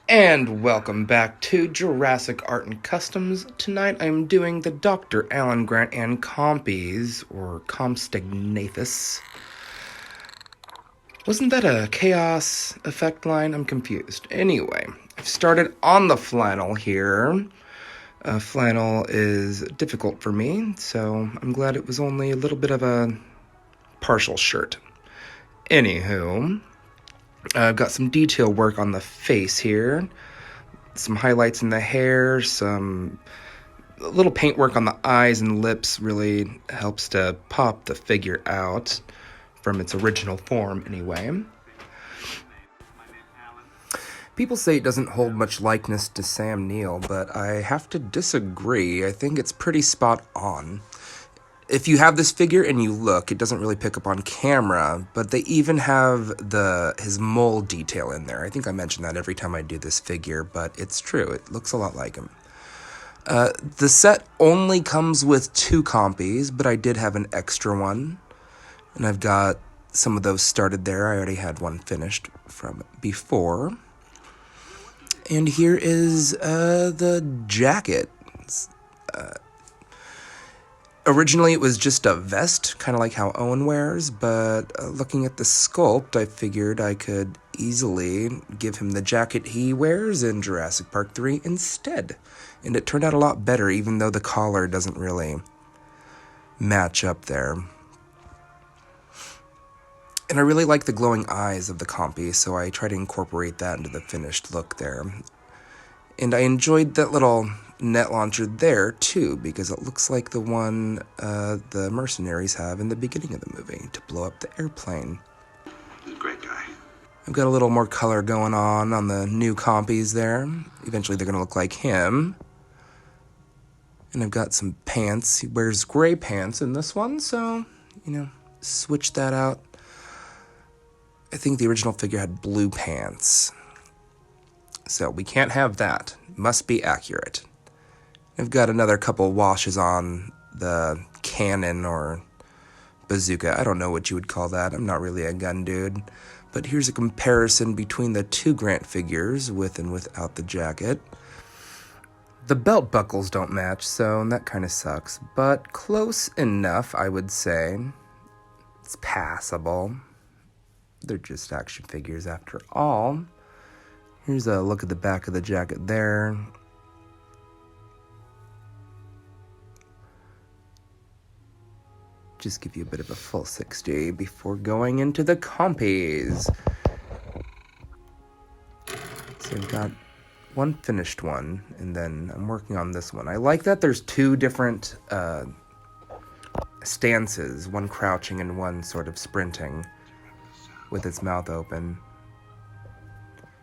And welcome back to Jurassic Art and Customs. Tonight I'm doing the Dr. Alan Grant and Compies, or Compstegnathus. Wasn't that a chaos effect line? I'm confused. Anyway, I've started on the flannel here. Flannel is difficult for me, so I'm glad it was only a little bit of a partial shirt. Anywho, I've got some detail work on the face here, some highlights in the hair, some little paint work on the eyes and lips really helps to pop the figure out from its original form anyway. People say it doesn't hold much likeness to Sam Neill, but I have to disagree. I think it's pretty spot on. If you have this figure and you look, it doesn't really pick up on camera, but they even have his mole detail in there. I think I mention that every time I do this figure, but it's true. It looks a lot like him. The set only comes with 2 compies, but I did have an extra one, and I've got some of those started there. I already had one finished from before. And here is the jacket. Originally, it was just a vest, kind of like how Owen wears, but looking at the sculpt, I figured I could easily give him the jacket he wears in Jurassic Park 3 instead. And it turned out a lot better, even though the collar doesn't really match up there. And I really like the glowing eyes of the compy, so I try to incorporate that into the finished look there. And I enjoyed that little net launcher there, too, because it looks like the one the mercenaries have in the beginning of the movie to blow up the airplane. He's a great guy. I've got a little more color going on the new compies there. Eventually they're going to look like him. And I've got some pants. He wears gray pants in this one, so, switch that out. I think the original figure had blue pants. So we can't have that. Must be accurate. I've got another couple washes on the cannon or bazooka. I don't know what you would call that. I'm not really a gun dude. But here's a comparison between the 2 Grant figures, with and without the jacket. The belt buckles don't match, so that kind of sucks. But close enough, I would say. It's passable. They're just action figures after all. Here's a look at the back of the jacket there. Just give you a bit of a full 60 before going into the compies. So I've got one finished one, and then I'm working on this one. I like that there's 2 different stances, one crouching and one sort of sprinting with its mouth open.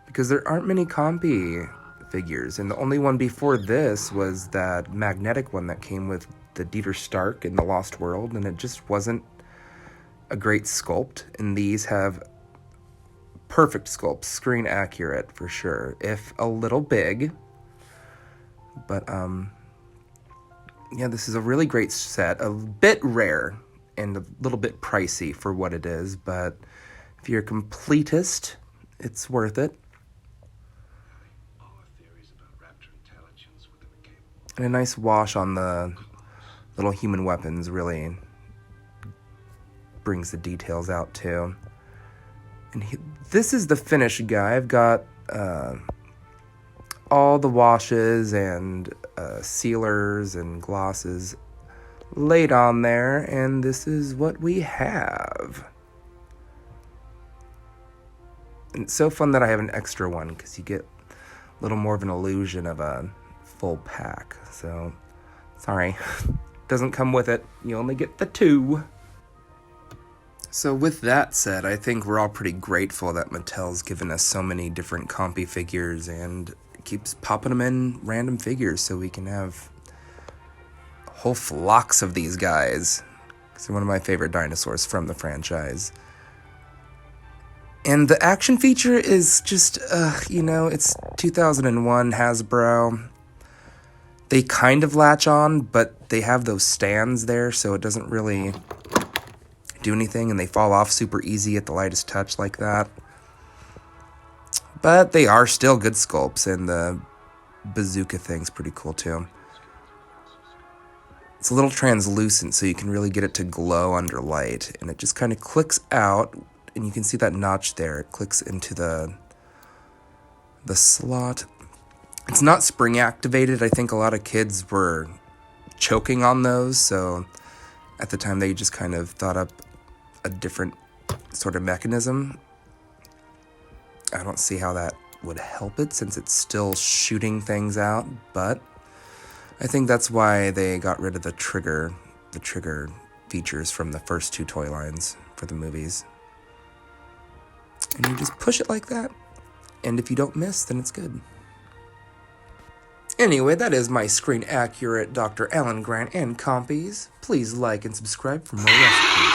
Because there aren't many compy figures, and the only one before this was that magnetic one that came with the Dieter Stark in The Lost World, and it just wasn't a great sculpt. And these have perfect sculpts, screen accurate for sure, if a little big. But yeah, this is a really great set, a bit rare and a little bit pricey for what it is, but if you're a completist, it's worth it. And a nice wash on the little human weapons really brings the details out too. And this is the finished guy. I've got all the washes and sealers and glosses laid on there, and this is what we have. And it's so fun that I have an extra one, because you get a little more of an illusion of a full pack. So, sorry, doesn't come with it. You only get the 2. So with that said, I think we're all pretty grateful that Mattel's given us so many different compy figures and keeps popping them in random figures so we can have whole flocks of these guys. Because they're one of my favorite dinosaurs from the franchise. And the action feature is just, it's 2001 Hasbro. They kind of latch on, but they have those stands there, so it doesn't really do anything, and they fall off super easy at the lightest touch like that. But they are still good sculpts, and the bazooka thing's pretty cool too. It's a little translucent, so you can really get it to glow under light, and it just kind of clicks out, and you can see that notch there. It clicks into the slot. It's not spring activated. I think a lot of kids were choking on those, so at the time they just kind of thought up a different sort of mechanism. I don't see how that would help it since it's still shooting things out, but I think that's why they got rid of the trigger features from the first 2 toy lines for the movies. And you just push it like that, and if you don't miss, then it's good. Anyway, that is my screen accurate Dr. Alan Grant and Compies. Please like and subscribe for more recipes.